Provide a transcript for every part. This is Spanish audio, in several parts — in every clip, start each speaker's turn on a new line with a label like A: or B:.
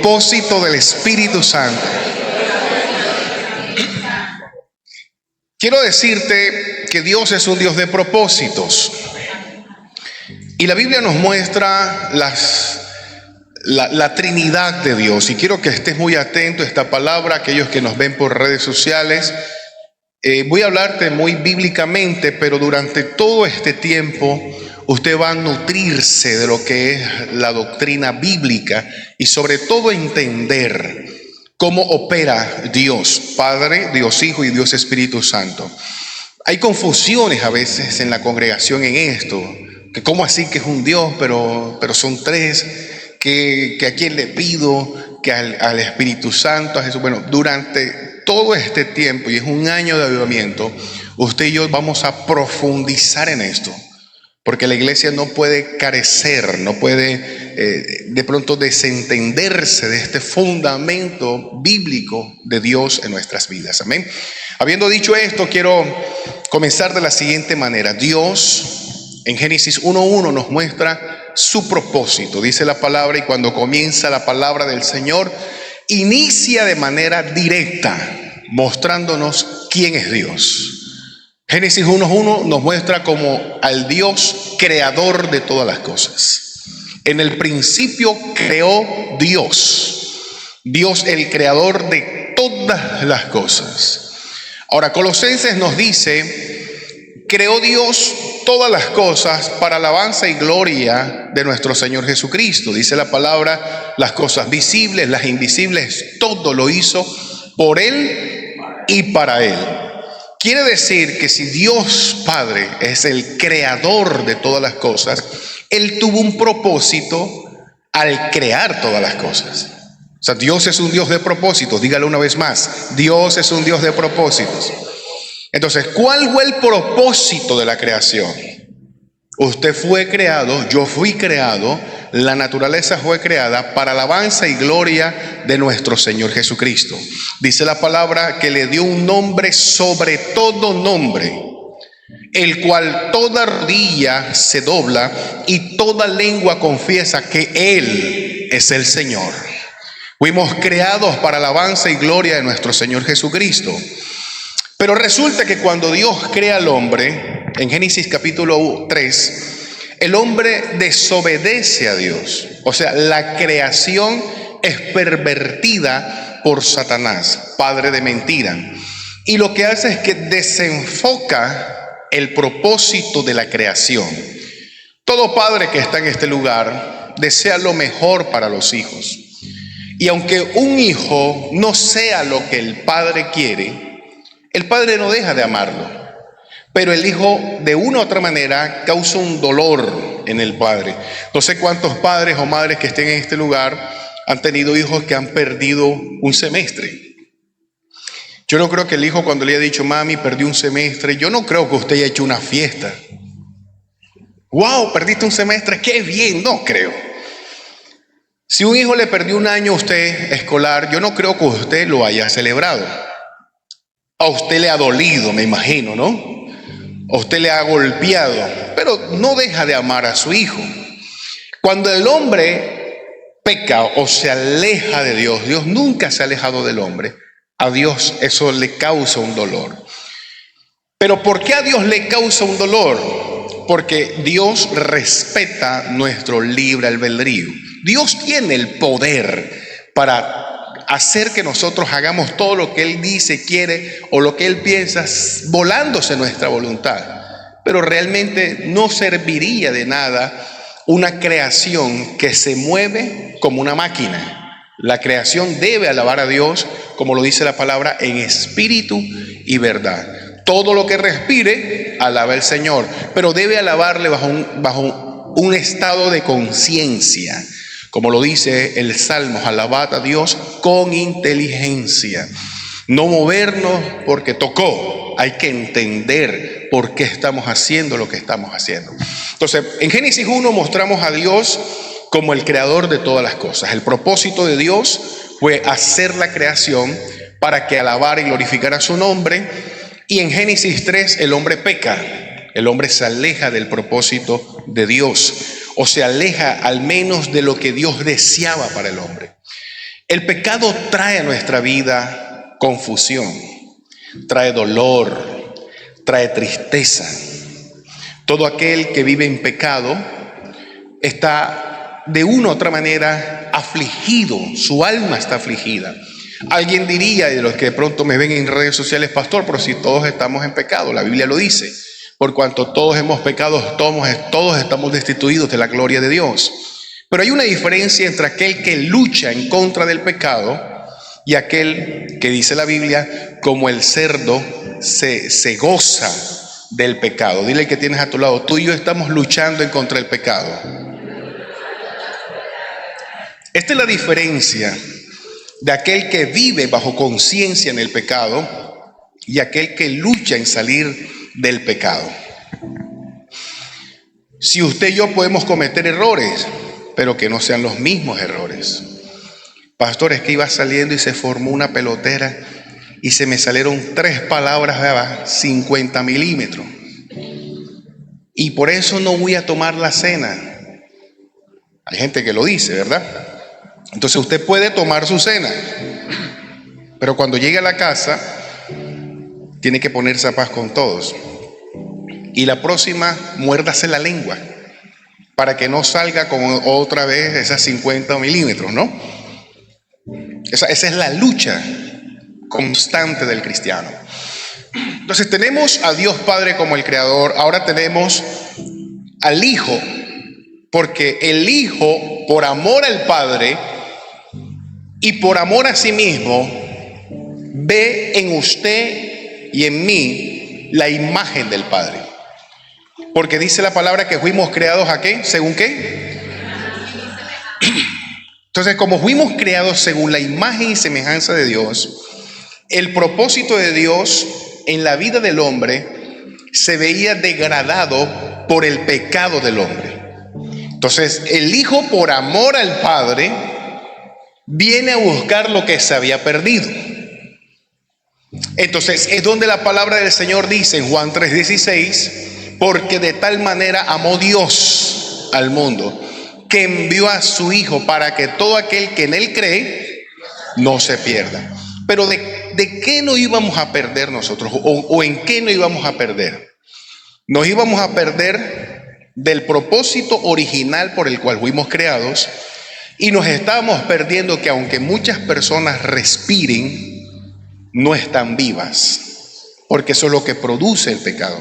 A: propósito del Espíritu Santo. Quiero decirte que Dios es un Dios de propósitos. Y la Biblia nos muestra la Trinidad de Dios. Y quiero que estés muy atento a esta palabra, aquellos que nos ven por redes sociales. Voy a hablarte muy bíblicamente, pero durante todo este tiempo usted va a nutrirse de lo que es la doctrina bíblica y sobre todo entender cómo opera Dios Padre, Dios Hijo y Dios Espíritu Santo. Hay confusiones a veces en la congregación en esto, que cómo así que es un Dios, pero son tres, que a quién le pido, que al Espíritu Santo, a Jesús. Bueno, durante todo este tiempo, y es un año de avivamiento, usted y yo vamos a profundizar en esto, porque la iglesia no puede carecer, no puede de pronto desentenderse de este fundamento bíblico de Dios en nuestras vidas. Amén. Habiendo dicho esto, quiero comenzar de la siguiente manera. Dios en Génesis 1:1 nos muestra su propósito. Dice la palabra, y cuando comienza la palabra del Señor, inicia de manera directa mostrándonos quién es Dios. Génesis 1:1 nos muestra como al Dios creador de todas las cosas. En el principio creó Dios, Dios el creador de todas las cosas. Ahora, Colosenses nos dice, creó Dios todas las cosas para alabanza y gloria de nuestro Señor Jesucristo. Dice la palabra, las cosas visibles, las invisibles, todo lo hizo por Él y para Él. Quiere decir que si Dios Padre es el creador de todas las cosas, Él tuvo un propósito al crear todas las cosas. O sea, Dios es un Dios de propósitos. Dígalo una vez más, Dios es un Dios de propósitos. Entonces, ¿cuál fue el propósito de la creación? Usted fue creado, yo fui creado, la naturaleza fue creada para alabanza y gloria de nuestro Señor Jesucristo. Dice la palabra que le dio un nombre sobre todo nombre, el cual toda rodilla se dobla y toda lengua confiesa que Él es el Señor. Fuimos creados para alabanza y gloria de nuestro Señor Jesucristo. Pero resulta que cuando Dios crea al hombre, en Génesis capítulo 3, el hombre desobedece a Dios. O sea, la creación es pervertida por Satanás, padre de mentira. Y lo que hace es que desenfoca el propósito de la creación. Todo padre que está en este lugar desea lo mejor para los hijos. Y aunque un hijo no sea lo que el padre quiere, el padre no deja de amarlo. Pero el hijo de una u otra manera causa un dolor en el padre. No sé cuántos padres o madres que estén en este lugar han tenido hijos que han perdido un semestre. Yo no creo que el hijo, cuando le haya dicho, mami, perdí un semestre, yo no creo que usted haya hecho una fiesta. Wow, perdiste un semestre, qué bien, no creo. Si un hijo le perdió un año a usted escolar, yo no creo que usted lo haya celebrado. A usted le ha dolido, me imagino, ¿no? A usted le ha golpeado, pero no deja de amar a su hijo. Cuando el hombre peca o se aleja de Dios, Dios nunca se ha alejado del hombre. A Dios eso le causa un dolor. Pero ¿por qué a Dios le causa un dolor? Porque Dios respeta nuestro libre albedrío. Dios tiene el poder para hacer que nosotros hagamos todo lo que Él dice, quiere o lo que Él piensa, volándose nuestra voluntad. Pero realmente no serviría de nada una creación que se mueve como una máquina. La creación debe alabar a Dios, como lo dice la palabra, en espíritu y verdad. Todo lo que respire, alaba al Señor, pero debe alabarle bajo un estado de conciencia. Como lo dice el Salmo, alabad a Dios con inteligencia. No movernos porque tocó, hay que entender por qué estamos haciendo lo que estamos haciendo. Entonces, en Génesis 1 mostramos a Dios como el creador de todas las cosas. El propósito de Dios fue hacer la creación para que alabara y glorificara su nombre. Y en Génesis 3 el hombre peca, el hombre se aleja del propósito de Dios, o se aleja al menos de lo que Dios deseaba para el hombre. El pecado trae a nuestra vida confusión, trae dolor, trae tristeza. Todo aquel que vive en pecado está de una u otra manera afligido, su alma está afligida. Alguien diría, de los que de pronto me ven en redes sociales, pastor, pero si todos estamos en pecado, la Biblia lo dice, por cuanto todos hemos pecado, todos estamos destituidos de la gloria de Dios. Pero hay una diferencia entre aquel que lucha en contra del pecado y aquel que dice la Biblia, como el cerdo se goza del pecado. Dile que tienes a tu lado, tú y yo estamos luchando en contra del pecado. Esta es la diferencia de aquel que vive bajo conciencia en el pecado y aquel que lucha en salir del pecado. Si usted y yo podemos cometer errores, pero que no sean los mismos errores. Pastor, es que iba saliendo y se formó una pelotera y se me salieron 3 palabras de 50 milímetros. Y por eso no voy a tomar la cena. Hay gente que lo dice, ¿verdad? Entonces usted puede tomar su cena, pero cuando llegue a la casa, tiene que ponerse a paz con todos. Y la próxima, muérdase la lengua, para que no salga con otra vez esas 50 milímetros, ¿no? Esa es la lucha constante del cristiano. Entonces tenemos a Dios Padre como el Creador, ahora tenemos al Hijo, porque el Hijo, por amor al Padre y por amor a sí mismo, ve en usted y en mí la imagen del Padre. Porque dice la palabra que fuimos creados ¿a qué? ¿Según qué? Entonces, como fuimos creados según la imagen y semejanza de Dios, el propósito de Dios en la vida del hombre se veía degradado por el pecado del hombre. Entonces, el Hijo, por amor al Padre, viene a buscar lo que se había perdido. Entonces, es donde la palabra del Señor dice en Juan 3:16, porque de tal manera amó Dios al mundo, que envió a su Hijo para que todo aquel que en Él cree no se pierda. Pero ¿de qué no íbamos a perder nosotros? ¿O en qué no íbamos a perder? Nos íbamos a perder del propósito original por el cual fuimos creados, y nos estábamos perdiendo que aunque muchas personas respiren, no están vivas, porque eso es lo que produce el pecado.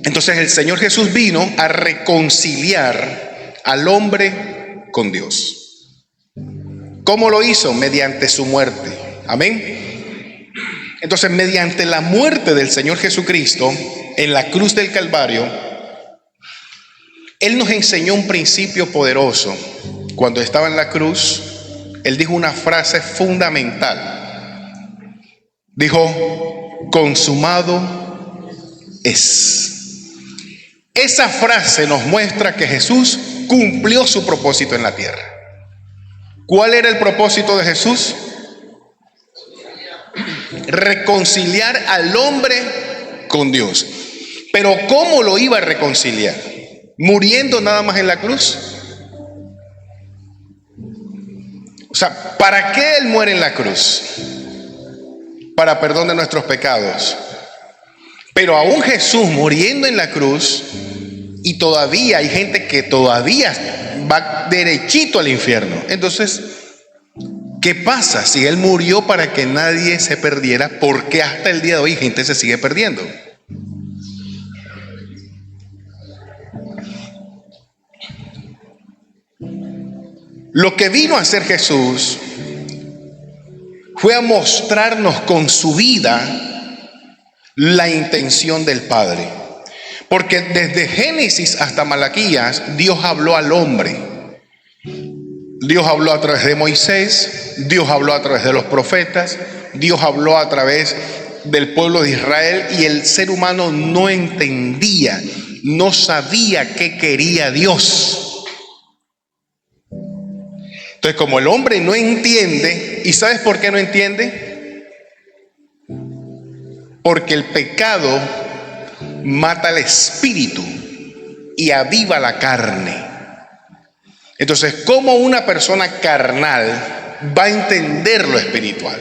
A: Entonces el Señor Jesús vino a reconciliar al hombre con Dios. ¿Cómo lo hizo? Mediante su muerte. Amén. Entonces, mediante la muerte del Señor Jesucristo en la cruz del Calvario, Él nos enseñó un principio poderoso. Cuando estaba en la cruz, Él dijo una frase fundamental. Dijo, consumado es. Esa frase nos muestra que Jesús cumplió su propósito en la tierra. ¿Cuál era el propósito de Jesús? Reconciliar al hombre con Dios. Pero ¿cómo lo iba a reconciliar? ¿Muriendo nada más en la cruz? O sea, ¿para qué Él muere en la cruz? Para perdón de nuestros pecados. Pero aún Jesús muriendo en la cruz, y todavía hay gente que todavía va derechito al infierno. Entonces, ¿qué pasa si Él murió para que nadie se perdiera? ¿Por qué hasta el día de hoy gente se sigue perdiendo? Lo que vino a hacer Jesús fue a mostrarnos con su vida la intención del Padre. Porque desde Génesis hasta Malaquías, Dios habló al hombre. Dios habló a través de Moisés, Dios habló a través de los profetas, Dios habló a través del pueblo de Israel, y el ser humano no entendía, no sabía qué quería Dios. Entonces, como el hombre no entiende, ¿y sabes por qué no entiende? Porque el pecado mata el espíritu y aviva la carne. Entonces, ¿cómo una persona carnal va a entender lo espiritual.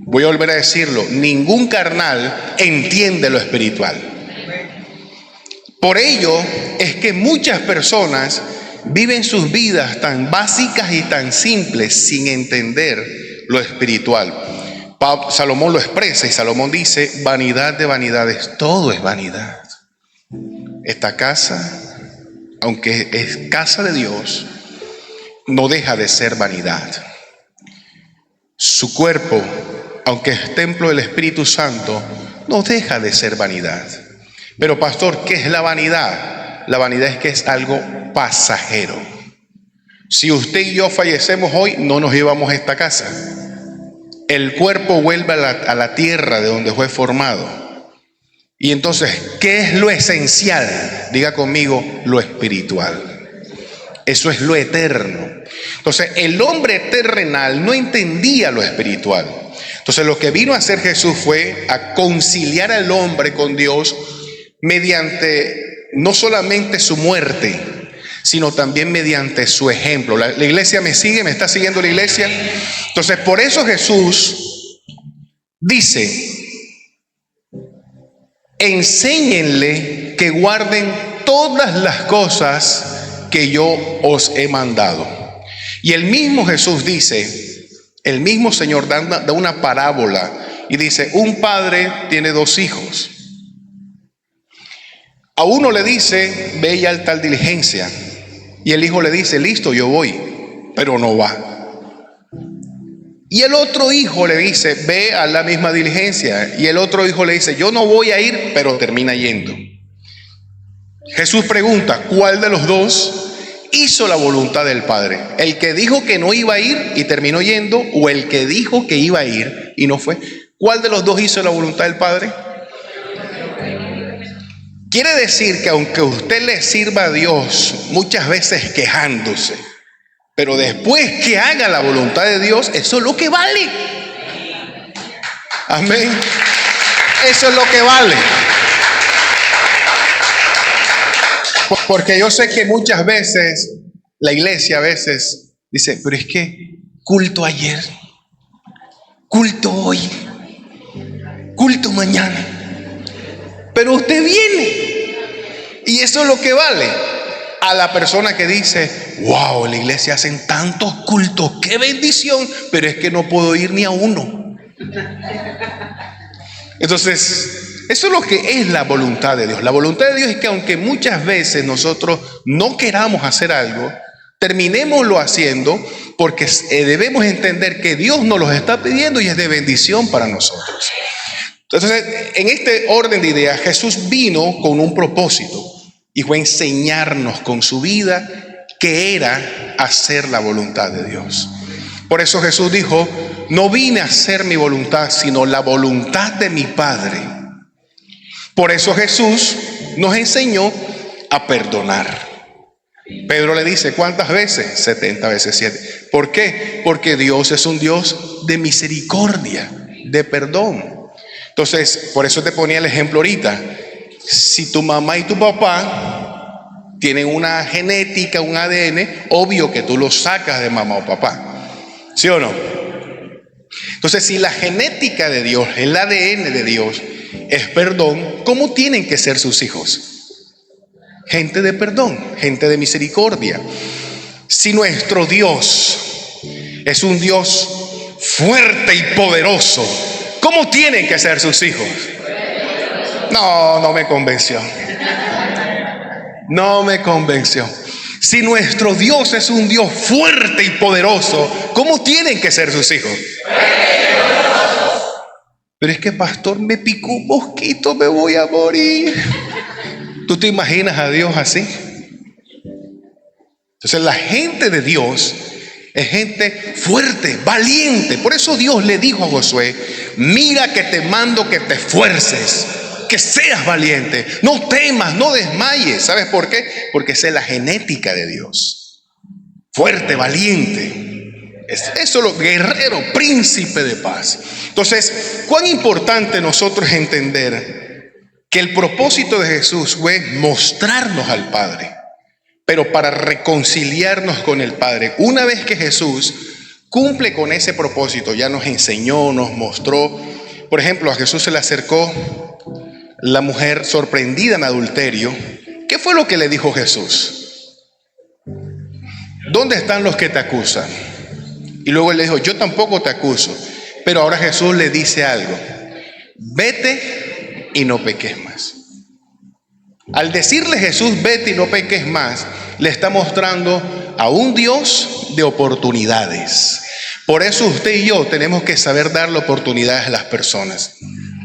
A: Voy a volver a decirlo, ningún carnal entiende lo espiritual. Por ello es que muchas personas viven sus vidas tan básicas y tan simples sin entender lo espiritual. Salomón lo expresa y Salomón dice: vanidad de vanidades, todo es vanidad. Esta casa, aunque es casa de Dios, no deja de ser vanidad. Su cuerpo, aunque es templo del Espíritu Santo, no deja de ser vanidad. Pero pastor, ¿qué es la vanidad? La vanidad es que es algo pasajero. Si usted y yo fallecemos hoy, no nos llevamos a esta casa. El cuerpo vuelve a la tierra de donde fue formado. Y entonces, ¿qué es lo esencial? Diga conmigo, lo espiritual. Eso es lo eterno. Entonces, el hombre terrenal no entendía lo espiritual. Entonces, lo que vino a hacer Jesús fue a conciliar al hombre con Dios mediante no solamente su muerte, sino también mediante su ejemplo. La iglesia me sigue, me está siguiendo la iglesia. Entonces, por eso Jesús dice: enséñenle que guarden todas las cosas que yo os he mandado. Y el mismo Jesús dice, el mismo Señor da una parábola y dice: un padre tiene dos hijos. A uno le dice: ve y al tal diligencia. Y el hijo le dice: listo, yo voy, pero no va. Y el otro hijo le dice: ve a la misma diligencia. Y el otro hijo le dice: yo no voy a ir, pero termina yendo. Jesús pregunta: ¿cuál de los dos hizo la voluntad del Padre? ¿El que dijo que no iba a ir y terminó yendo, o el que dijo que iba a ir y no fue? ¿Cuál de los dos hizo la voluntad del Padre? Quiere decir que aunque usted le sirva a Dios muchas veces quejándose, pero después que haga la voluntad de Dios, eso es lo que vale. Amén. Eso es lo que vale. Porque yo sé que muchas veces la iglesia a veces dice: pero es que culto ayer, culto hoy, culto mañana. Pero usted viene, y eso es lo que vale. A la persona que dice: wow, en la iglesia hacen tantos cultos, qué bendición, pero es que no puedo ir ni a uno. Entonces, eso es lo que es la voluntad de Dios. La voluntad de Dios es que aunque muchas veces nosotros no queramos hacer algo, terminémoslo haciendo, porque debemos entender que Dios nos lo está pidiendo y es de bendición para nosotros. Entonces, en este orden de ideas, Jesús vino con un propósito y fue enseñarnos con su vida que era hacer la voluntad de Dios. Por eso Jesús dijo: no vine a hacer mi voluntad, sino la voluntad de mi Padre. Por eso Jesús nos enseñó a perdonar. Pedro le dice: ¿cuántas veces? 70 veces 7. ¿Por qué? Porque Dios es un Dios de misericordia, de perdón. Entonces, por eso te ponía el ejemplo ahorita. Si tu mamá y tu papá tienen una genética, un ADN, obvio que tú lo sacas de mamá o papá. ¿Sí o no? Entonces, si la genética de Dios, el ADN de Dios es perdón, ¿cómo tienen que ser sus hijos? Gente de perdón, gente de misericordia. Si nuestro Dios es un Dios fuerte y poderoso, ¿cómo tienen que ser sus hijos? No me convenció. No me convenció. Si nuestro Dios es un Dios fuerte y poderoso, ¿cómo tienen que ser sus hijos? Pero es que, pastor, me picó un mosquito, me voy a morir. ¿Tú te imaginas a Dios así? Entonces, la gente de Dios es gente fuerte, valiente. Por eso Dios le dijo a Josué: mira que te mando que te esfuerces, que seas valiente, no temas, no desmayes. ¿Sabes por qué? Porque esa es la genética de Dios. Fuerte, valiente. Eso es lo guerrero, príncipe de paz. Entonces, cuán importante nosotros entender que el propósito de Jesús fue mostrarnos al Padre. pero para reconciliarnos con el Padre. Una vez que Jesús cumple con ese propósito, ya nos enseñó, nos mostró. Por ejemplo, a Jesús se le acercó la mujer sorprendida en adulterio. ¿Qué fue lo que le dijo Jesús? ¿Dónde están los que te acusan? Y luego él le dijo, yo tampoco te acuso. Pero ahora Jesús le dice algo: vete y no peques más. Al decirle Jesús, vete y no peques más, le está mostrando a un Dios de oportunidades. Por eso usted y yo tenemos que saber darle oportunidades a las personas.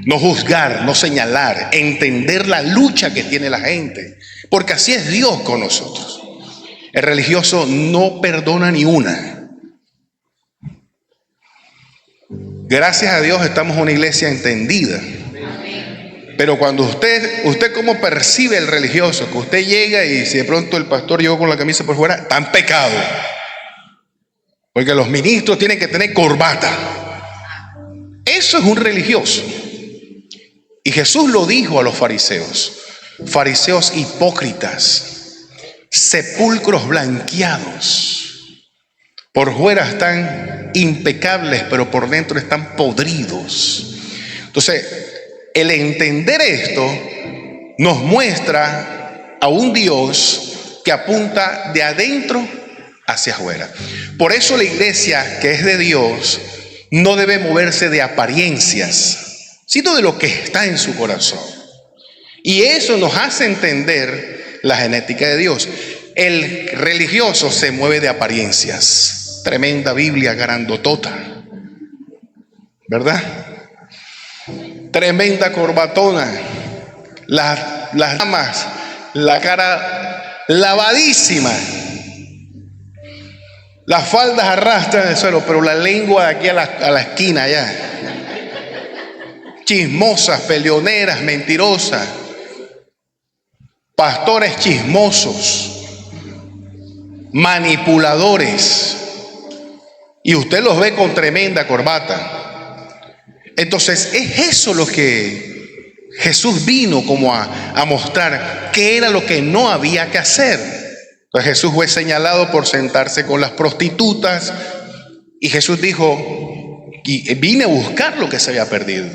A: No juzgar, no señalar, entender la lucha que tiene la gente. Porque así es Dios con nosotros. El religioso no perdona ni una. Gracias a Dios estamos en una iglesia entendida. Pero cuando usted cómo percibe el religioso, que usted llega y si de pronto el pastor llegó con la camisa por fuera, está en pecado. Porque los ministros tienen que tener corbata. Eso es un religioso. Y Jesús lo dijo a los fariseos: fariseos hipócritas, sepulcros blanqueados. Por fuera están impecables, pero por dentro están podridos. Entonces, el entender esto nos muestra a un Dios que apunta de adentro hacia afuera. Por eso la iglesia que es de Dios no debe moverse de apariencias, sino de lo que está en su corazón. Y eso nos hace entender la genética de Dios. El religioso se mueve de apariencias. Tremenda Biblia grandotota, ¿verdad? Tremenda corbatona, las damas, la cara lavadísima, las faldas arrastran el suelo, pero la lengua de aquí a la esquina allá. Chismosas, peleoneras, mentirosas, pastores chismosos, manipuladores, y usted los ve con tremenda corbata. Entonces es eso lo que Jesús vino como a mostrar, que era lo que no había que hacer. Entonces Jesús fue señalado por sentarse con las prostitutas, y Jesús dijo, y vine a buscar lo que se había perdido.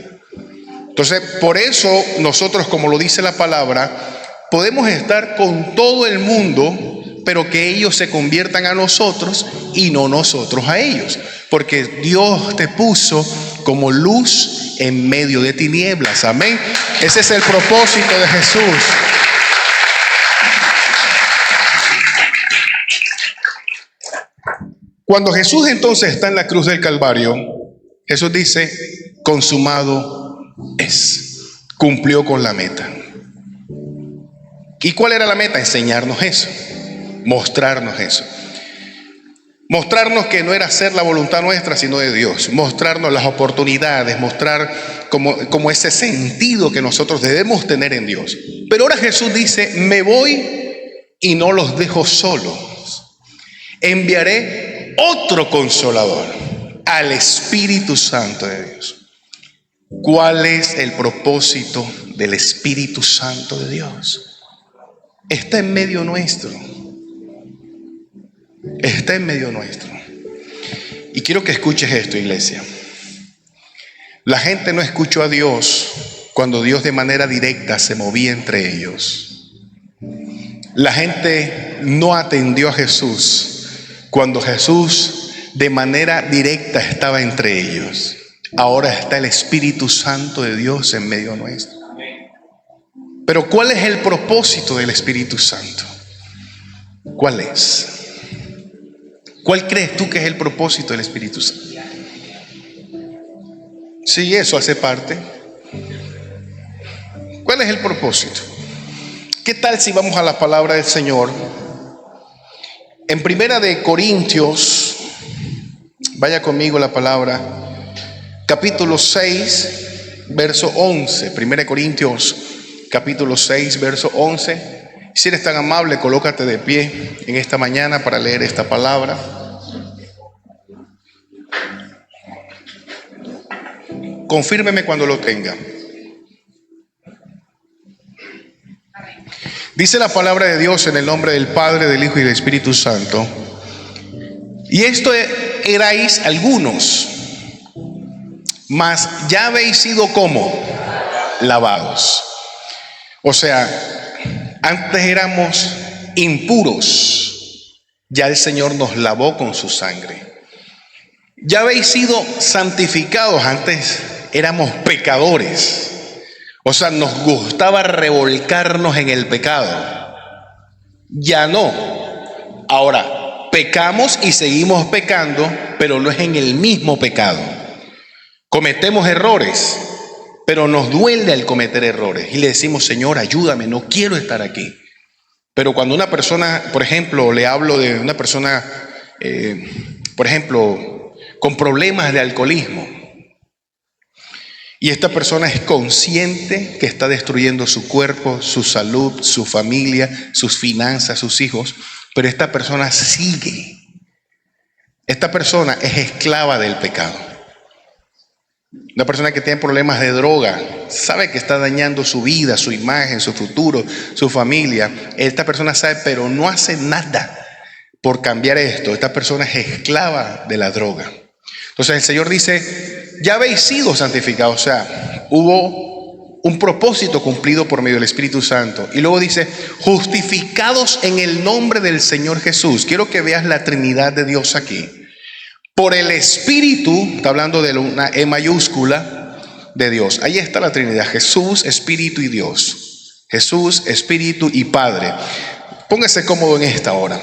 A: Entonces por eso nosotros, como lo dice la palabra, podemos estar con todo el mundo, pero que ellos se conviertan a nosotros y no nosotros a ellos. Porque Dios te puso como luz en medio de tinieblas. Amén. Ese es el propósito de Jesús. Cuando Jesús entonces está en la cruz del Calvario, Jesús dice, consumado es. Cumplió con la meta. ¿Y cuál era la meta? Enseñarnos eso, mostrarnos eso. Mostrarnos que no era hacer la voluntad nuestra, sino de Dios. Mostrarnos las oportunidades, mostrar como ese sentido que nosotros debemos tener en Dios. Pero ahora Jesús dice, me voy y no los dejo solos. Enviaré otro consolador, al Espíritu Santo de Dios. ¿Cuál es el propósito del Espíritu Santo de Dios? Está en medio nuestro. Está en medio nuestro. Y quiero que escuches esto, iglesia. La gente no escuchó a Dios cuando Dios de manera directa se movía entre ellos. La gente no atendió a Jesús cuando Jesús de manera directa estaba entre ellos. Ahora está el Espíritu Santo de Dios en medio nuestro. Pero ¿cuál es el propósito del Espíritu Santo? ¿Cuál es? ¿Cuál crees tú que es el propósito del Espíritu Santo? Sí, eso hace parte. ¿Cuál es el propósito? ¿Qué tal si vamos a la palabra del Señor? En Primera de Corintios, vaya conmigo la palabra, capítulo 6, verso 11. Primera de Corintios, capítulo 6, verso 11. Si eres tan amable, colócate de pie en esta mañana para leer esta palabra. Confírmeme cuando lo tenga. Dice la palabra de Dios en el nombre del Padre, del Hijo y del Espíritu Santo. Y esto erais algunos, mas ya habéis sido como lavados. O sea, antes éramos impuros, ya el Señor nos lavó con su sangre. Ya habéis sido santificados, antes éramos pecadores. O sea, nos gustaba revolcarnos en el pecado. Ya no. Ahora, pecamos y seguimos pecando, pero no es en el mismo pecado. Cometemos errores, pero nos duele al cometer errores. Y le decimos, Señor, ayúdame, no quiero estar aquí. Pero cuando una persona, por ejemplo, le hablo de una persona, por ejemplo, con problemas de alcoholismo, y esta persona es consciente que está destruyendo su cuerpo, su salud, su familia, sus finanzas, sus hijos, pero esta persona sigue. Esta persona es esclava del pecado. Una persona que tiene problemas de droga, sabe que está dañando su vida, su imagen, su futuro, su familia. Esta persona sabe, pero no hace nada por cambiar esto. Esta persona es esclava de la droga. Entonces el Señor dice, ya habéis sido santificados. O sea, hubo un propósito cumplido por medio del Espíritu Santo. Y luego dice, justificados en el nombre del Señor Jesús. Quiero que veas la Trinidad de Dios aquí. Por el Espíritu, está hablando de una E mayúscula de Dios. Ahí está la Trinidad, Jesús, Espíritu y Dios. Jesús, Espíritu y Padre. Póngase cómodo en esta hora.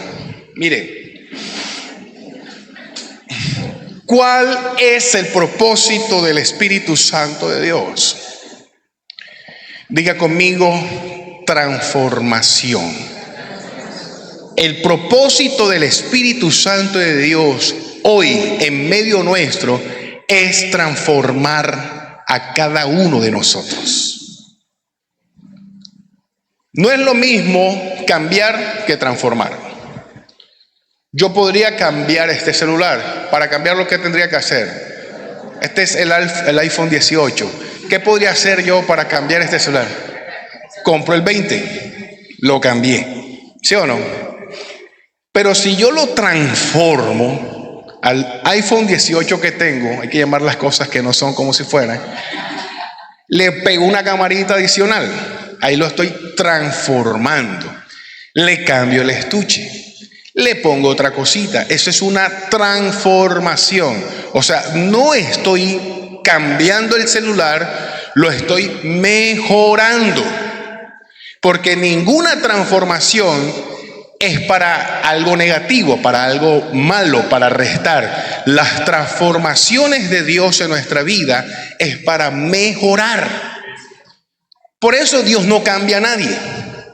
A: Mire. ¿Cuál es el propósito del Espíritu Santo de Dios? Diga conmigo, transformación. El propósito del Espíritu Santo de Dios hoy en medio nuestro es transformar a cada uno de nosotros. No es lo mismo cambiar que transformar. Yo podría cambiar este celular. Para cambiar, ¿lo que tendría que hacer? Este es el iPhone 18. ¿Qué podría hacer yo para cambiar este celular? Compro el 20, lo cambié, ¿sí o no? Pero si yo lo transformo al iPhone 18 que tengo, hay que llamar las cosas que no son como si fueran, le pego una camarita adicional, ahí lo estoy transformando, le cambio el estuche, le pongo otra cosita. Eso es una transformación. O sea, no estoy cambiando el celular, lo estoy mejorando. Porque ninguna transformación es para algo negativo, para algo malo, para restar. Las transformaciones de Dios en nuestra vida es para mejorar. Por eso Dios no cambia a nadie.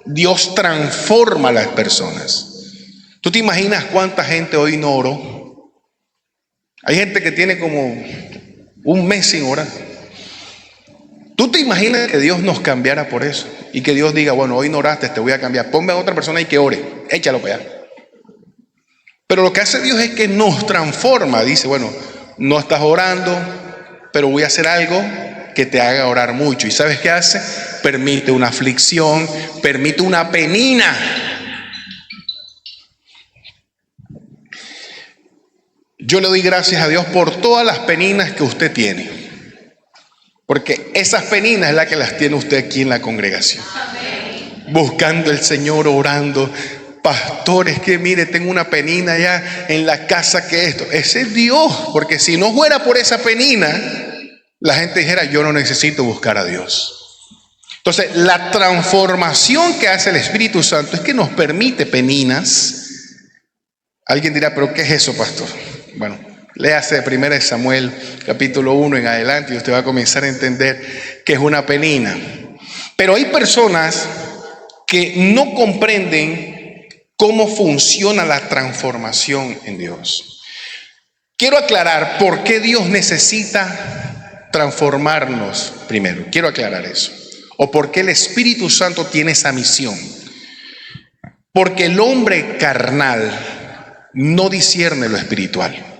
A: Dios transforma a las personas. ¿Tú te imaginas cuánta gente hoy no oró? Hay gente que tiene como un mes sin orar. ¿Tú te imaginas que Dios nos cambiara por eso? Y que Dios diga, bueno, hoy no oraste, te voy a cambiar. Ponme a otra persona y que ore. Échalo para allá. Pero lo que hace Dios es que nos transforma. Dice, bueno, no estás orando, pero voy a hacer algo que te haga orar mucho. ¿Y sabes qué hace? Permite una aflicción, permite una penina. Yo le doy gracias a Dios por todas las peninas que usted tiene, porque esas peninas es la que las tiene usted aquí en la congregación. Amén. Buscando al Señor, orando. Pastores, que mire, tengo una penina allá en la casa, que esto, ese es Dios, porque si no fuera por esa penina, la gente dijera, yo no necesito buscar a Dios. Entonces, la transformación que hace el Espíritu Santo es que nos permite peninas. Alguien dirá, pero ¿qué es eso, pastor? Bueno, léase 1 Samuel capítulo 1 en adelante y usted va a comenzar a entender qué es una penina. Pero hay personas que no comprenden cómo funciona la transformación en Dios. Quiero aclarar por qué Dios necesita transformarnos primero. Quiero aclarar eso. O por qué el Espíritu Santo tiene esa misión. Porque el hombre carnal no discierne lo espiritual.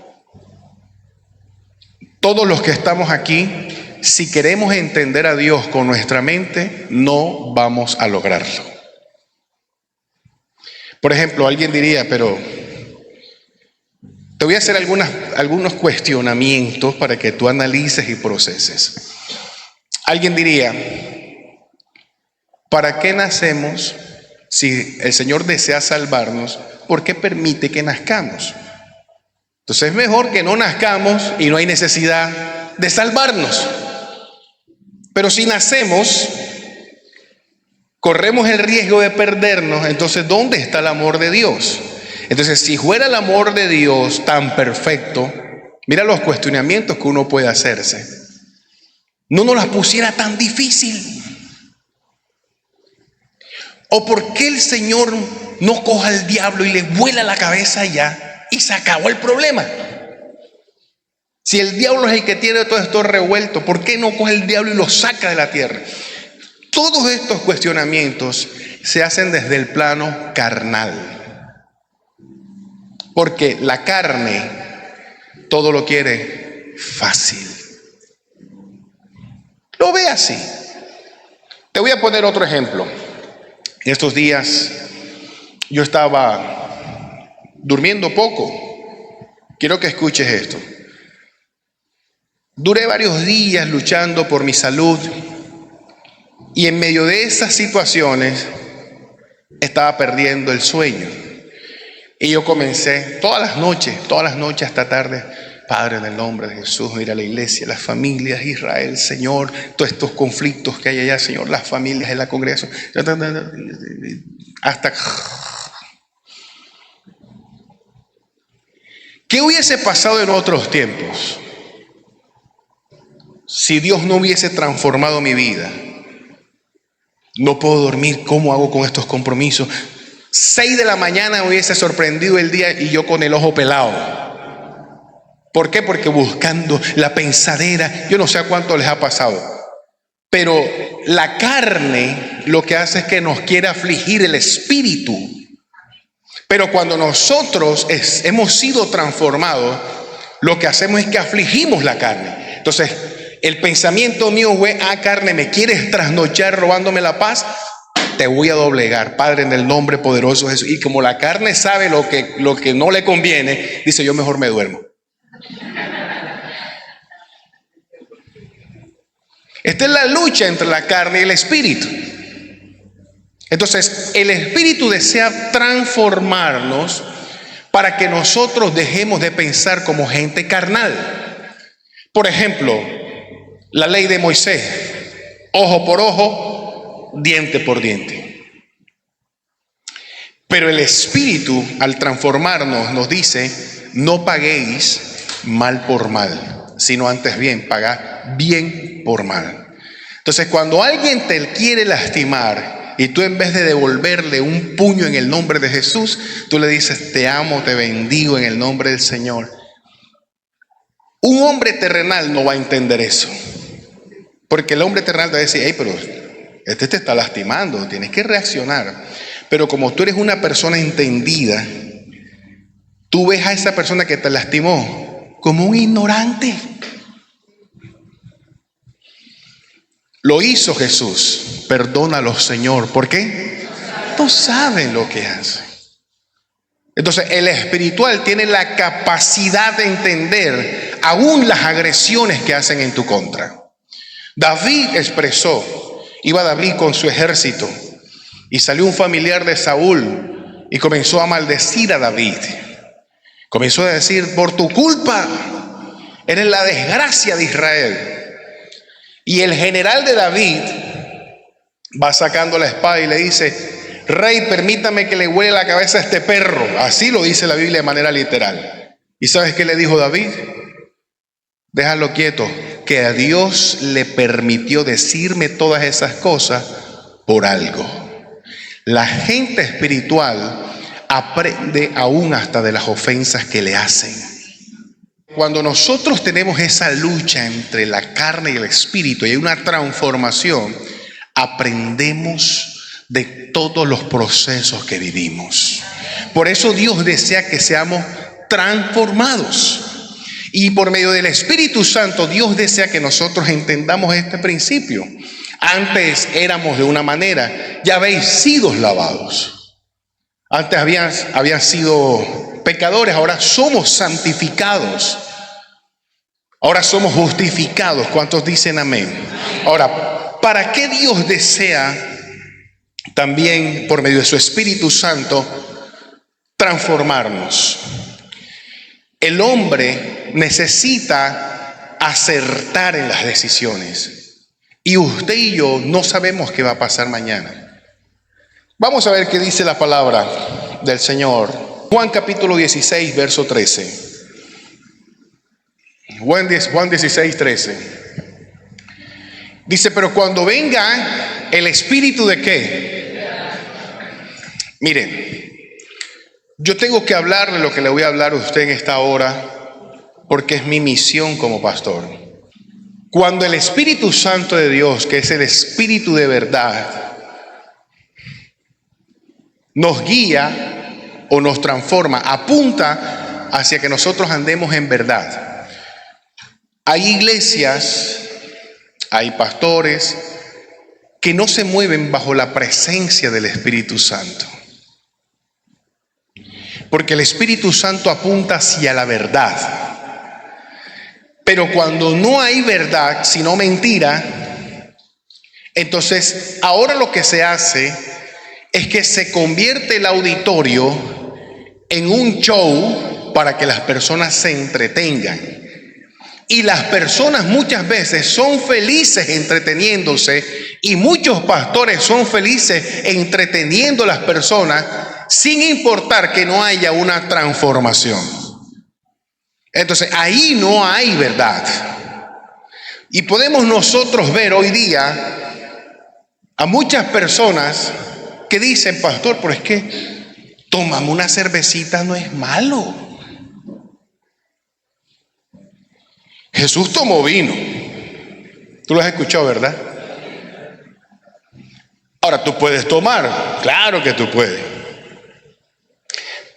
A: Todos los que estamos aquí, si queremos entender a Dios con nuestra mente, no vamos a lograrlo. Por ejemplo, alguien diría, pero te voy a hacer algunos cuestionamientos para que tú analices y proceses. Alguien diría, ¿para qué nacemos? Si el Señor desea salvarnos, ¿por qué permite que nazcamos? Entonces es mejor que no nazcamos y no hay necesidad de salvarnos. Pero si nacemos, corremos el riesgo de perdernos. Entonces, ¿dónde está el amor de Dios? Entonces, si fuera el amor de Dios tan perfecto, mira los cuestionamientos que uno puede hacerse. No nos las pusiera tan difícil. ¿O por qué el Señor no coja al diablo y le vuela la cabeza ya y se acabó el problema? Si el diablo es el que tiene todo esto revuelto, ¿por qué no coge el diablo y lo saca de la tierra? Todos estos cuestionamientos se hacen desde el plano carnal. Porque la carne todo lo quiere fácil. Lo ve así. Te voy a poner otro ejemplo. En estos días yo estaba durmiendo poco. Quiero que escuches esto. Duré varios días luchando por mi salud y en medio de esas situaciones estaba perdiendo el sueño. Y yo comencé todas las noches hasta tarde, Padre, en el nombre de Jesús, ir a la iglesia, las familias, Israel, Señor, todos estos conflictos que hay allá, Señor, las familias en la congregación, hasta... ¿Qué hubiese pasado en otros tiempos si Dios no hubiese transformado mi vida? No puedo dormir, ¿cómo hago con estos compromisos? 6 de la mañana me hubiese sorprendido el día y yo con el ojo pelado. ¿Por qué? Porque buscando la pensadera, yo no sé a cuánto les ha pasado, pero la carne lo que hace es que nos quiere afligir el espíritu. Pero cuando nosotros hemos sido transformados, lo que hacemos es que afligimos la carne. Entonces, el pensamiento mío fue, carne, ¿me quieres trasnochar robándome la paz? Te voy a doblegar, Padre, en el nombre poderoso de Jesús. Y como la carne sabe lo que no le conviene, dice, yo mejor me duermo. Esta es la lucha entre la carne y el espíritu. Entonces, el espíritu desea transformarnos para que nosotros dejemos de pensar como gente carnal. Por ejemplo, la ley de Moisés, ojo por ojo, diente por diente. Pero el espíritu, al transformarnos, nos dice, no paguéis mal por mal, sino antes bien, pagad bien por mal. Entonces, cuando alguien te quiere lastimar y tú en vez de devolverle un puño en el nombre de Jesús, tú le dices, te amo, te bendigo en el nombre del Señor. Un hombre terrenal no va a entender eso. Porque el hombre terrenal te va a decir, hey, pero este te está lastimando, tienes que reaccionar. Pero como tú eres una persona entendida, tú ves a esa persona que te lastimó como un ignorante. Lo hizo Jesús, perdónalos, Señor. ¿Por qué? No saben lo que hacen. Entonces, el espiritual tiene la capacidad de entender aún las agresiones que hacen en tu contra. David expresó, iba David con su ejército y salió un familiar de Saúl y comenzó a maldecir a David. Comenzó a decir, por tu culpa eres la desgracia de Israel. Y el general de David va sacando la espada y le dice, rey, permítame que le huele la cabeza a este perro. Así lo dice la Biblia de manera literal. ¿Y sabes qué le dijo David? Déjalo quieto, que a Dios le permitió decirme todas esas cosas por algo. La gente espiritual aprende aún hasta de las ofensas que le hacen. Cuando nosotros tenemos esa lucha entre la carne y el espíritu y hay una transformación, aprendemos de todos los procesos que vivimos. Por eso Dios desea que seamos transformados. Y por medio del Espíritu Santo, Dios desea que nosotros entendamos este principio. Antes éramos de una manera, ya habéis sido lavados. Antes habían sido pecadores, ahora somos santificados. Ahora somos justificados. ¿Cuántos dicen amén? Ahora, ¿para qué Dios desea también, por medio de su Espíritu Santo, transformarnos? El hombre necesita acertar en las decisiones. Y usted y yo no sabemos qué va a pasar mañana. Vamos a ver qué dice la palabra del Señor. Juan capítulo 16, verso 13. Juan 16, 13. Dice, pero cuando venga el Espíritu ¿de qué? Miren, yo tengo que hablarle lo que le voy a hablar a usted en esta hora, porque es mi misión como pastor. Cuando el Espíritu Santo de Dios, que es el Espíritu de verdad, nos guía o nos transforma, apunta hacia que nosotros andemos en verdad. Hay iglesias, hay pastores que no se mueven bajo la presencia del Espíritu Santo. Porque el Espíritu Santo apunta hacia la verdad. Pero cuando no hay verdad, sino mentira, entonces ahora lo que se hace es que se convierte el auditorio en un show para que las personas se entretengan. Y las personas muchas veces son felices entreteniéndose, y muchos pastores son felices entreteniendo a las personas sin importar que no haya una transformación. Entonces ahí no hay verdad. Y podemos nosotros ver hoy día a muchas personas que dicen, pastor, pero es que tomamos una cervecita no es malo. Jesús tomó vino. Tú lo has escuchado, ¿verdad? Ahora, tú puedes tomar. Claro que tú puedes.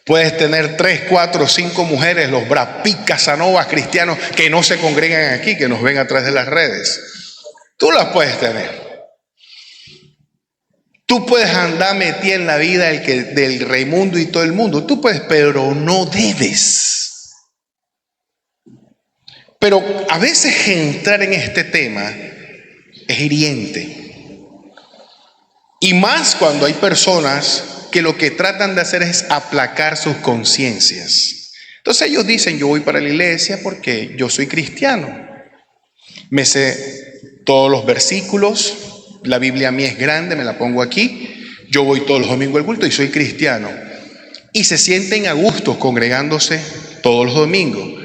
A: Puedes tener 3, 4, 5 mujeres, los Brad Pitt, Casanovas, cristianos que no se congregan aquí, que nos ven a través de las redes. Tú las puedes tener. Tú puedes andar metida en la vida del Raimundo y todo el mundo. Tú puedes, pero no debes. Pero a veces entrar en este tema es hiriente. Y más cuando hay personas que lo que tratan de hacer es aplacar sus conciencias. Entonces ellos dicen, yo voy para la iglesia porque yo soy cristiano. Me sé todos los versículos, la Biblia a mí es grande, me la pongo aquí. Yo voy todos los domingos al culto y soy cristiano. Y se sienten a gusto congregándose todos los domingos.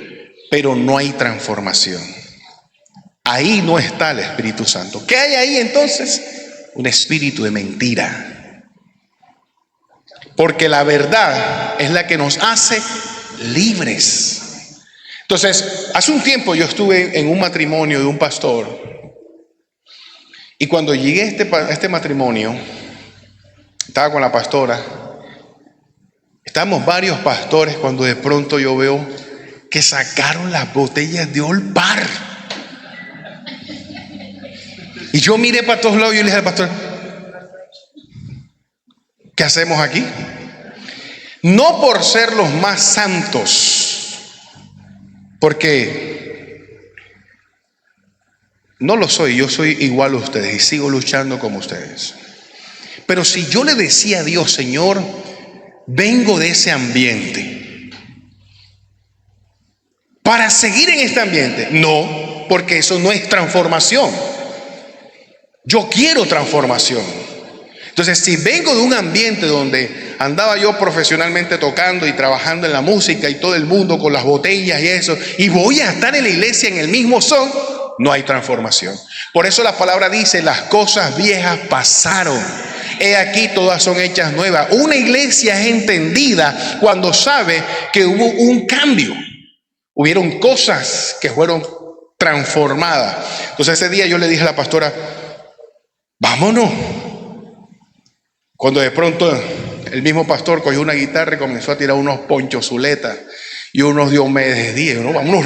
A: Pero no hay transformación. Ahí no está el Espíritu Santo. ¿Qué hay ahí entonces? Un espíritu de mentira. Porque la verdad es la que nos hace libres. Entonces, hace un tiempo yo estuve en un matrimonio de un pastor. Y cuando llegué a este matrimonio, estaba con la pastora. Estábamos varios pastores cuando de pronto yo veo que sacaron las botellas de Old Par. Y yo miré para todos lados y yo le dije al pastor, ¿qué hacemos aquí? No por ser los más santos, porque no lo soy, yo soy igual a ustedes y sigo luchando como ustedes. Pero si yo le decía a Dios, Señor, vengo de ese ambiente, para seguir en este ambiente. No, porque eso no es transformación. Yo quiero transformación. Entonces, si vengo de un ambiente donde andaba yo profesionalmente tocando y trabajando en la música y todo el mundo con las botellas y eso, y voy a estar en la iglesia en el mismo son, no hay transformación. Por eso la palabra dice, las cosas viejas pasaron. He aquí todas son hechas nuevas. Una iglesia es entendida cuando sabe que hubo un cambio. Hubieron cosas que fueron transformadas. Entonces ese día yo le dije a la pastora, vámonos. Cuando de pronto el mismo pastor cogió una guitarra y comenzó a tirar unos ponchos zuletas y unos Diomedes Díaz. No, vámonos,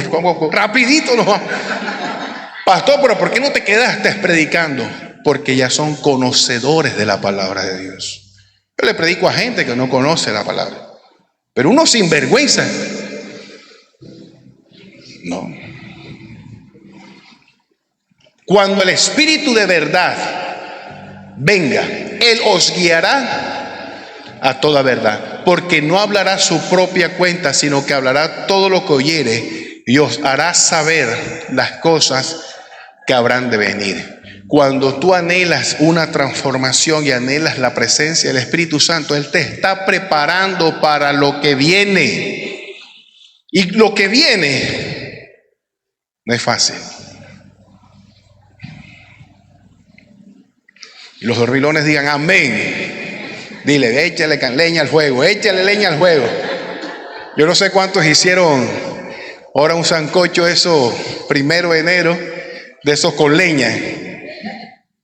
A: rapidito nos vamos. Pastor, pero ¿por qué no te quedaste predicando? Porque ya son conocedores de la palabra de Dios. Yo le predico a gente que no conoce la palabra. Pero uno sinvergüenza, no. Cuando el Espíritu de verdad venga, Él os guiará a toda verdad, porque no hablará su propia cuenta, sino que hablará todo lo que oyere y os hará saber las cosas que habrán de venir. Cuando tú anhelas una transformación y anhelas la presencia del Espíritu Santo, Él te está preparando para lo que viene. Y lo que viene no es fácil. Y los dormilones digan amén. Dile, échale leña al fuego, échale leña al fuego. Yo no sé cuántos hicieron ahora un sancocho, eso 1 de enero, de esos con leña.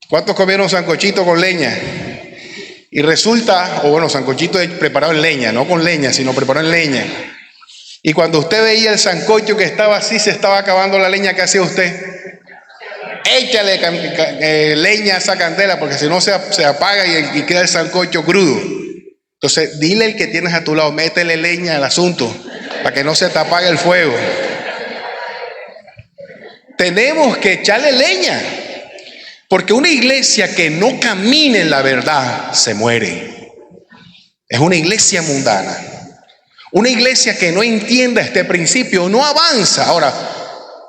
A: ¿Cuántos comieron sancochito con leña? Y resulta, o bueno, sancochito preparado en leña, no con leña, sino preparado en leña. Y cuando usted veía el sancocho que estaba así, se estaba acabando la leña, ¿qué hacía usted? Échale leña a esa candela, porque si no se apaga y queda el sancocho crudo. Entonces, dile al que tienes a tu lado, métele leña al asunto, para que no se te apague el fuego. Tenemos que echarle leña. Porque una iglesia que no camine en la verdad se muere. Es una iglesia mundana. Una iglesia que no entienda este principio no avanza. Ahora,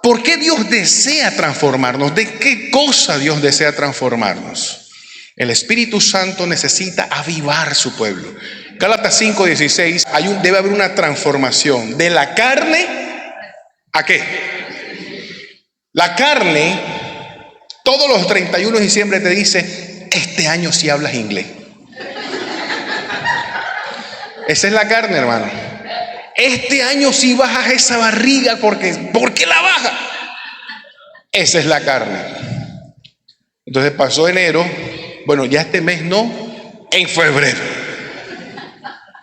A: ¿por qué Dios desea transformarnos? ¿De qué cosa Dios desea transformarnos? El Espíritu Santo necesita avivar su pueblo. Gálatas 5:16, debe haber una transformación de la carne ¿a qué? La carne. Todos los 31 de diciembre te dice, este año sí hablas inglés. Esa es la carne, hermano. Este año sí bajas esa barriga, ¿por qué la bajas? Esa es la carne. Entonces pasó enero, bueno, ya este mes no, en febrero.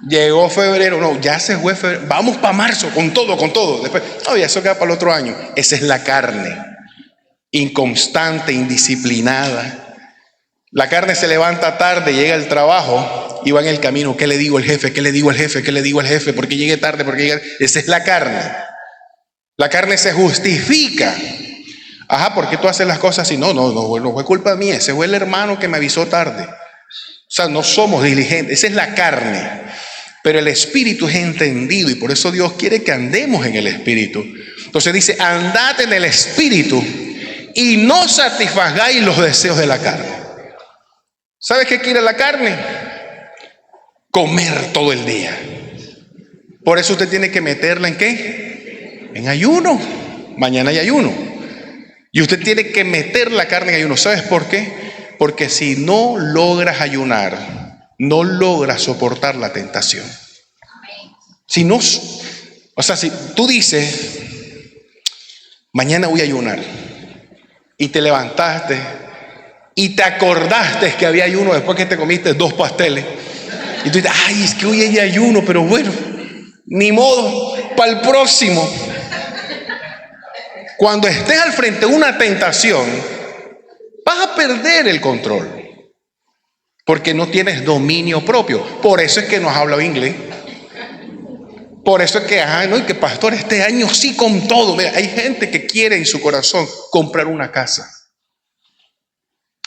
A: Llegó febrero, no, ya se fue febrero, vamos para marzo, con todo. Después, no, ya eso queda para el otro año. Esa es la carne. Inconstante, indisciplinada. La carne se levanta tarde, llega al trabajo y va en el camino. ¿Qué le digo al jefe? ¿Qué le digo al jefe? ¿Qué le digo al jefe? ¿Por qué llegué tarde? Esa es la carne. La carne se justifica. Ajá, ¿por qué tú haces las cosas así? No fue culpa mía. Ese fue el hermano que me avisó tarde. O sea, no somos diligentes. Esa es la carne. Pero el Espíritu es entendido y por eso Dios quiere que andemos en el Espíritu. Entonces dice, andad en el Espíritu y no satisfagáis los deseos de la carne. ¿Sabes qué quiere la carne? Comer todo el día. Por eso usted tiene que meterla ¿en qué? En ayuno. Mañana hay ayuno. Y usted tiene que meter la carne en ayuno. ¿Sabes por qué? Porque si no logras ayunar, no logras soportar la tentación. Si no, o sea, si tú dices, mañana voy a ayunar, y te levantaste y te acordaste que había ayuno después que te comiste 2 pasteles y tú dices, ay, es que hoy hay ayuno, pero bueno, ni modo, para el próximo. Cuando estés al frente de una tentación, vas a perder el control porque no tienes dominio propio. Por eso es que nos habla inglés. Por eso es que, no, y que pastor, este año sí con todo. Mira, hay gente que quiere en su corazón comprar una casa.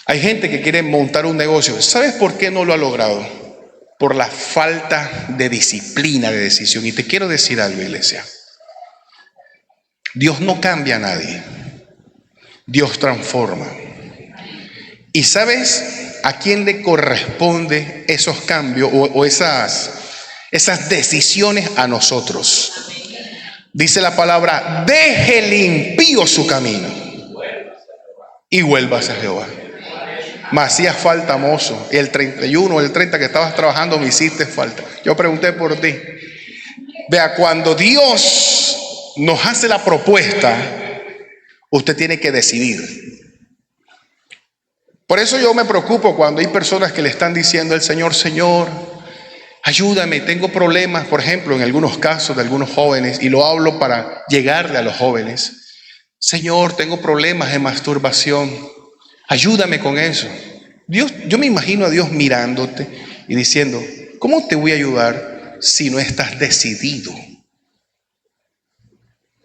A: Hay gente que quiere montar un negocio. ¿Sabes por qué no lo ha logrado? Por la falta de disciplina, de decisión. Y te quiero decir algo, iglesia. Dios no cambia a nadie. Dios transforma. ¿Y sabes a quién le corresponde esos cambios o esas decisiones? A nosotros. Dice la palabra, deje el impío su camino y vuélvase a Jehová. Me hacía falta, mozo. El 31 o el 30 que estabas trabajando me hiciste falta. Yo pregunté por ti. Vea, cuando Dios nos hace la propuesta, usted tiene que decidir. Por eso yo me preocupo cuando hay personas que le están diciendo al Señor, Señor, ayúdame, tengo problemas, por ejemplo, en algunos casos de algunos jóvenes, y lo hablo para llegarle a los jóvenes. Señor, tengo problemas de masturbación, ayúdame con eso. Dios, yo me imagino a Dios mirándote y diciendo, ¿cómo te voy a ayudar si no estás decidido?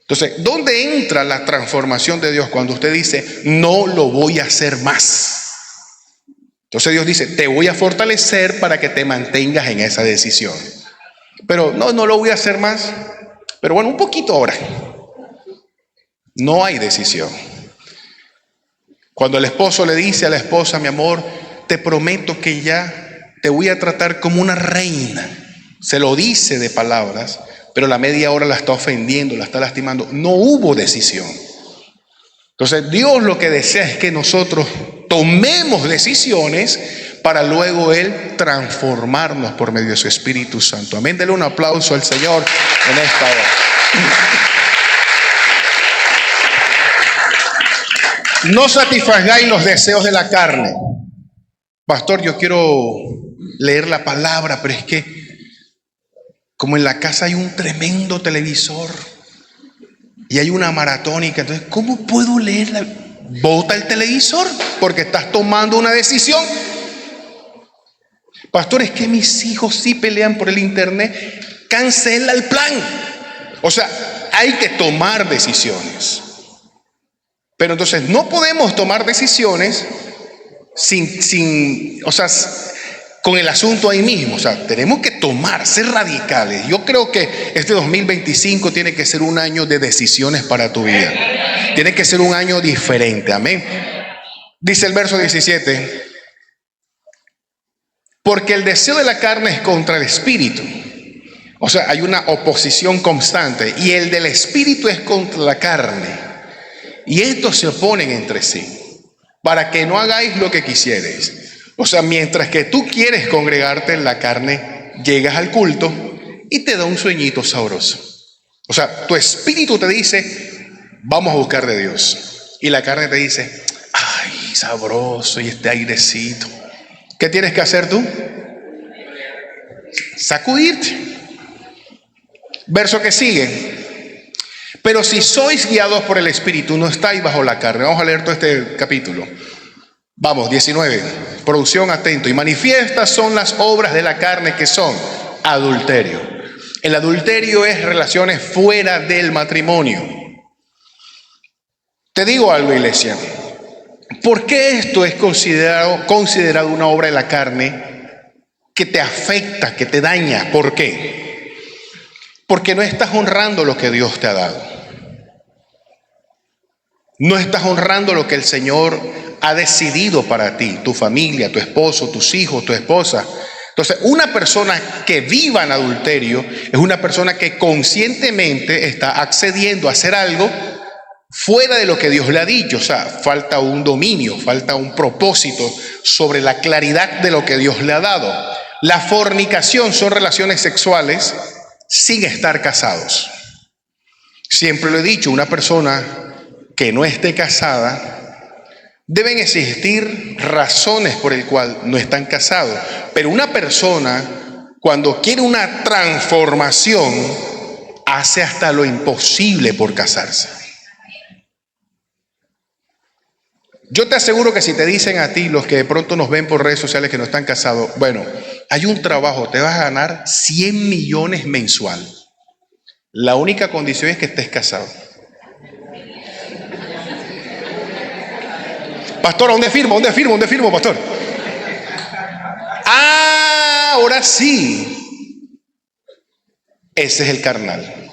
A: Entonces, ¿dónde entra la transformación de Dios? Cuando usted dice, no lo voy a hacer más. Entonces Dios dice, te voy a fortalecer para que te mantengas en esa decisión. Pero no lo voy a hacer más. Pero bueno, un poquito ahora. No hay decisión. Cuando el esposo le dice a la esposa, mi amor, te prometo que ya te voy a tratar como una reina. Se lo dice de palabras, pero la media hora la está ofendiendo, la está lastimando. No hubo decisión. Entonces Dios lo que desea es que nosotros tomemos decisiones para luego Él transformarnos por medio de su Espíritu Santo. Amén. Denle un aplauso al Señor en esta hora. No satisfagáis los deseos de la carne. Pastor, yo quiero leer la palabra, pero es que como en la casa hay un tremendo televisor y hay una maratónica, entonces ¿cómo puedo leerla? Bota el televisor porque estás tomando una decisión. Pastor, es que mis hijos sí pelean por el internet. Cancela el plan. O sea, hay que tomar decisiones. Pero entonces no podemos tomar decisiones con el asunto ahí mismo. O sea, tenemos que ser radicales. Yo creo que este 2025 tiene que ser un año de decisiones para tu vida. Tiene que ser un año diferente. Amén. Dice el verso 17. Porque el deseo de la carne es contra el espíritu. O sea, hay una oposición constante. Y el del espíritu es contra la carne. Y estos se oponen entre sí, para que no hagáis lo que quisierais. O sea, mientras que tú quieres congregarte en la carne, llegas al culto y te da un sueñito sabroso. O sea, tu espíritu te dice, vamos a buscar de Dios. Y la carne te dice, ay, sabroso y este airecito. ¿Qué tienes que hacer tú? Sacudirte. Verso que sigue. Pero si sois guiados por el Espíritu, no estáis bajo la carne. Vamos a leer todo este capítulo. Vamos, 19. Producción, atento. Y manifiestas son las obras de la carne, que son adulterio. El adulterio es relaciones fuera del matrimonio. Te digo algo, iglesia. ¿Por qué esto es considerado una obra de la carne que te afecta, que te daña? ¿Por qué? Porque no estás honrando lo que Dios te ha dado. No estás honrando lo que el Señor ha decidido para ti, tu familia, tu esposo, tus hijos, tu esposa. Entonces, una persona que viva en adulterio es una persona que conscientemente está accediendo a hacer algo fuera de lo que Dios le ha dicho. O sea, falta un dominio, falta un propósito sobre la claridad de lo que Dios le ha dado. La fornicación son relaciones sexuales sin estar casados. Siempre lo he dicho, una persona que no esté casada, deben existir razones por el cual no están casados. Pero una persona, cuando quiere una transformación, hace hasta lo imposible por casarse. Yo te aseguro que si te dicen a ti, los que de pronto nos ven por redes sociales que no están casados, bueno, hay un trabajo, te vas a ganar 100 millones mensual. La única condición es que estés casado. Pastor, ¿dónde firmo? ¿Dónde firmo? ¿Dónde firmo, pastor? Ah, ahora sí. Ese es el carnal.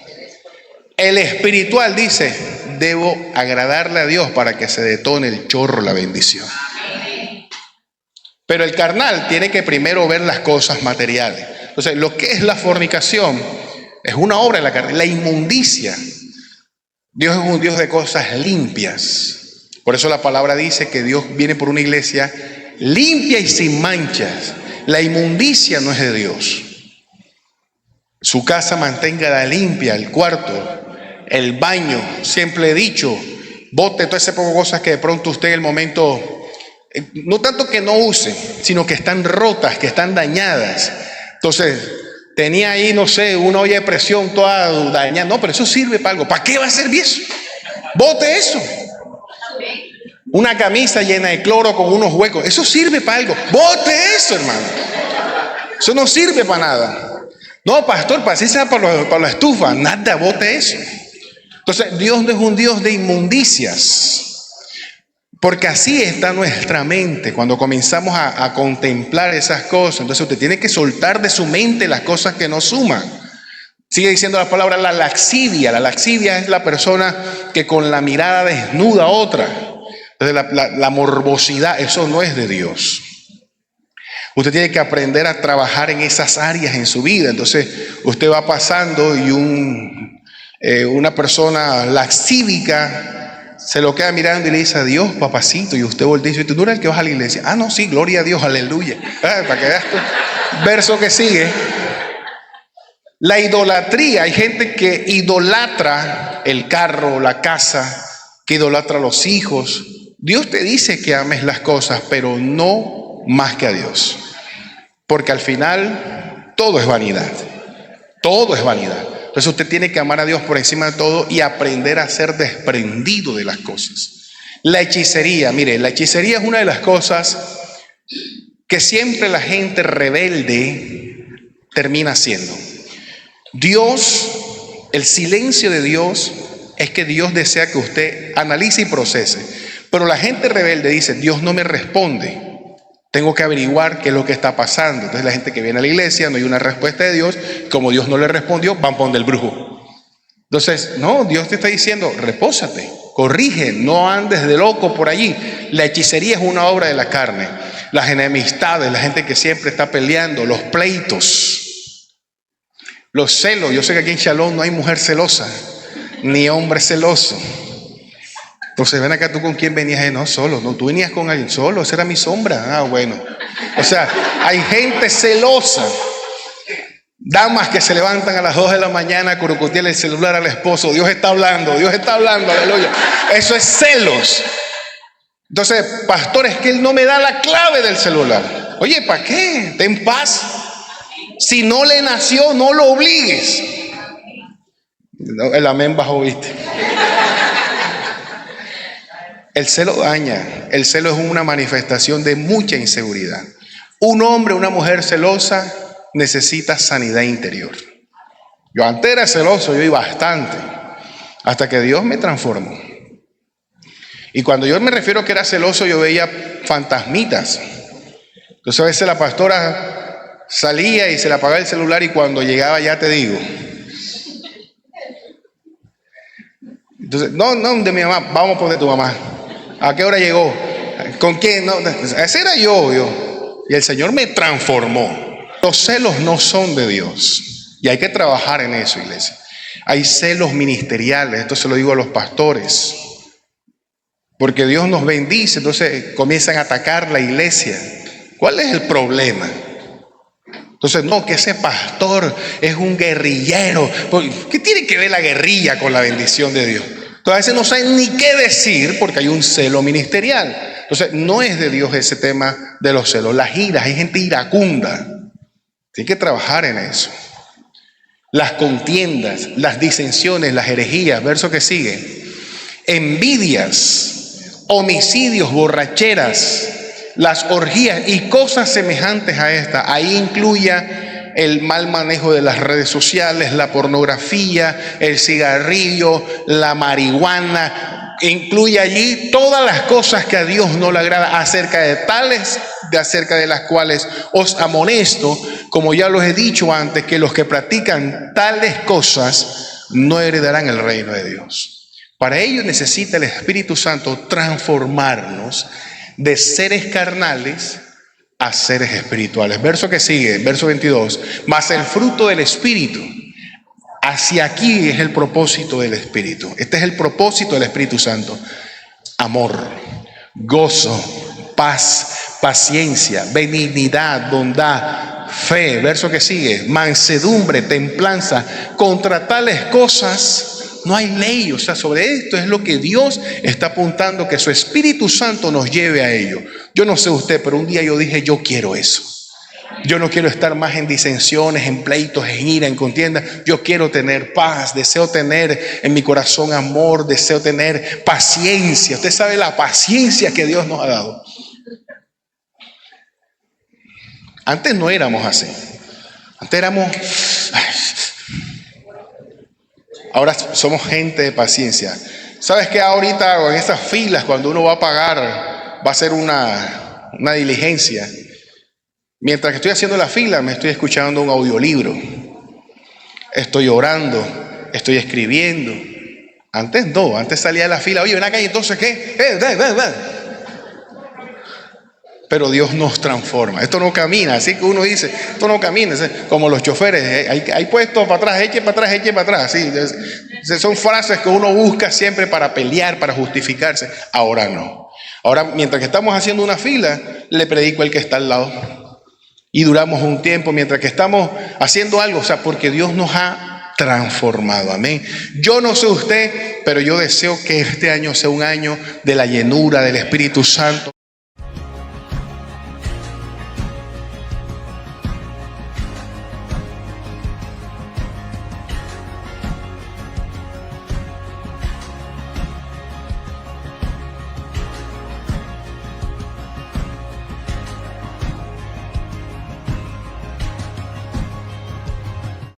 A: El espiritual dice, debo agradarle a Dios para que se detone el chorro, la bendición. Pero el carnal tiene que primero ver las cosas materiales. Entonces, lo que es la fornicación es una obra de la carne. La inmundicia. Dios es un Dios de cosas limpias. Por eso la palabra dice que Dios viene por una iglesia limpia y sin manchas. La inmundicia no es de Dios. Su casa manténgala limpia, el cuarto, el baño. Siempre he dicho, bote todo ese poco de cosas que de pronto usted en el momento, no tanto que no use, sino que están rotas, que están dañadas. Entonces, tenía ahí, no sé, una olla de presión toda dañada. No, pero eso sirve para algo. ¿Para qué va a servir eso? Bote eso. Una camisa llena de cloro con unos huecos. Eso sirve para algo. Bote eso, hermano. Eso no sirve para nada. No, pastor, para así sea para la estufa. Nada, bote eso. Entonces, Dios no es un Dios de inmundicias. Porque así está nuestra mente cuando comenzamos a contemplar esas cosas. Entonces usted tiene que soltar de su mente las cosas que no suman. Sigue diciendo la palabra la laxivia. La laxivia es la persona que con la mirada desnuda a otra. Entonces la morbosidad, eso no es de Dios. Usted tiene que aprender a trabajar en esas áreas en su vida. Entonces usted va pasando y una persona laxívica se lo queda mirando y le dice: adiós, papacito. Y usted voltea y dice: ¿tú no eres el que vas a la iglesia? Ah, no, sí, gloria a Dios, aleluya. Para que veas tú. Verso que sigue. La idolatría. Hay gente que idolatra el carro, la casa, que idolatra los hijos. Dios te dice que ames las cosas, pero no más que a Dios. Porque al final todo es vanidad. Todo es vanidad. Entonces usted tiene que amar a Dios por encima de todo y aprender a ser desprendido de las cosas. La hechicería, mire, la hechicería es una de las cosas que siempre la gente rebelde termina haciendo. Dios, el silencio de Dios es que Dios desea que usted analice y procese. Pero la gente rebelde dice: Dios no me responde. Tengo que averiguar qué es lo que está pasando. Entonces la gente que viene a la iglesia, no hay una respuesta de Dios. Como Dios no le respondió, van por donde el brujo. Entonces, no, Dios te está diciendo: repósate, corrige, no andes de loco por allí. La hechicería es una obra de la carne. Las enemistades, la gente que siempre está peleando, los pleitos, los celos. Yo sé que aquí en Shalom no hay mujer celosa, ni hombre celoso. Entonces, ven acá, ¿tú con quién venías? No, solo. No, tú venías con alguien solo. Esa era mi sombra. Ah, bueno. O sea, hay gente celosa. Damas que se levantan a las 2 de la mañana a curucutearle el celular al esposo. Dios está hablando, aleluya. Eso es celos. Entonces, pastor, es que él no me da la clave del celular. Oye, ¿para qué? Ten paz. Si no le nació, no lo obligues. El amén bajó, ¿viste? El celo daña. El celo es una manifestación de mucha inseguridad. Un hombre, una mujer celosa necesita sanidad interior. Yo antes era celoso, yo iba bastante, hasta que Dios me transformó. Y cuando yo me refiero a que era celoso, yo veía fantasmitas. Entonces a veces la pastora salía y se le apagaba el celular, y cuando llegaba, ya te digo. Entonces, no, de mi mamá, vamos a poner tu mamá. ¿A qué hora llegó? ¿Con quién? No, ese era yo. Y el Señor me transformó. Los celos no son de Dios. Y hay que trabajar en eso, iglesia. Hay celos ministeriales. Esto se lo digo a los pastores. Porque Dios nos bendice. Entonces comienzan a atacar la iglesia. ¿Cuál es el problema? Entonces, no, que ese pastor es un guerrillero. ¿Qué tiene que ver la guerrilla con la bendición de Dios? Entonces, a veces no saben ni qué decir porque hay un celo ministerial. Entonces, no es de Dios ese tema de los celos. Las iras, hay gente iracunda. Tiene que trabajar en eso. Las contiendas, las disensiones, las herejías. Verso que sigue. Envidias, homicidios, borracheras, las orgías y cosas semejantes a esta. Ahí incluya el mal manejo de las redes sociales, la pornografía, el cigarrillo, la marihuana. Incluye allí todas las cosas que a Dios no le agrada, acerca de las cuales os amonesto, como ya los he dicho antes, que los que practican tales cosas no heredarán el reino de Dios. Para ello necesita el Espíritu Santo transformarnos de seres carnales a seres espirituales. Verso que sigue, verso 22. Mas el fruto del Espíritu, hacia aquí es el propósito del Espíritu. Este es el propósito del Espíritu Santo. Amor, gozo, paz, paciencia, benignidad, bondad, fe. Verso que sigue, mansedumbre, templanza. Contra tales cosas no hay ley. O sea, sobre esto es lo que Dios está apuntando, que su Espíritu Santo nos lleve a ello. Yo no sé usted, pero un día yo dije: yo quiero eso. Yo no quiero estar más en disensiones, en pleitos, en ira, en contienda. Yo quiero tener paz, deseo tener en mi corazón amor, deseo tener paciencia. Usted sabe la paciencia que Dios nos ha dado. Antes no éramos así. Antes éramos... Ahora somos gente de paciencia. ¿Sabes qué? Ahorita en estas filas, cuando uno va a pagar, va a hacer una diligencia. Mientras que estoy haciendo la fila, me estoy escuchando un audiolibro. Estoy orando, estoy escribiendo. Antes no, antes salía de la fila. Oye, ven acá, ¿y entonces qué? Pero Dios nos transforma. Esto no camina, así que uno dice, esto no camina. Como los choferes, hay puestos para atrás, eche para atrás, eche para atrás. Sí, son frases que uno busca siempre para pelear, para justificarse. Ahora no. Ahora, mientras que estamos haciendo una fila, le predico al que está al lado. Y duramos un tiempo mientras que estamos haciendo algo, o sea, porque Dios nos ha transformado. Amén. Yo no sé usted, pero yo deseo que este año sea un año de la llenura del Espíritu Santo.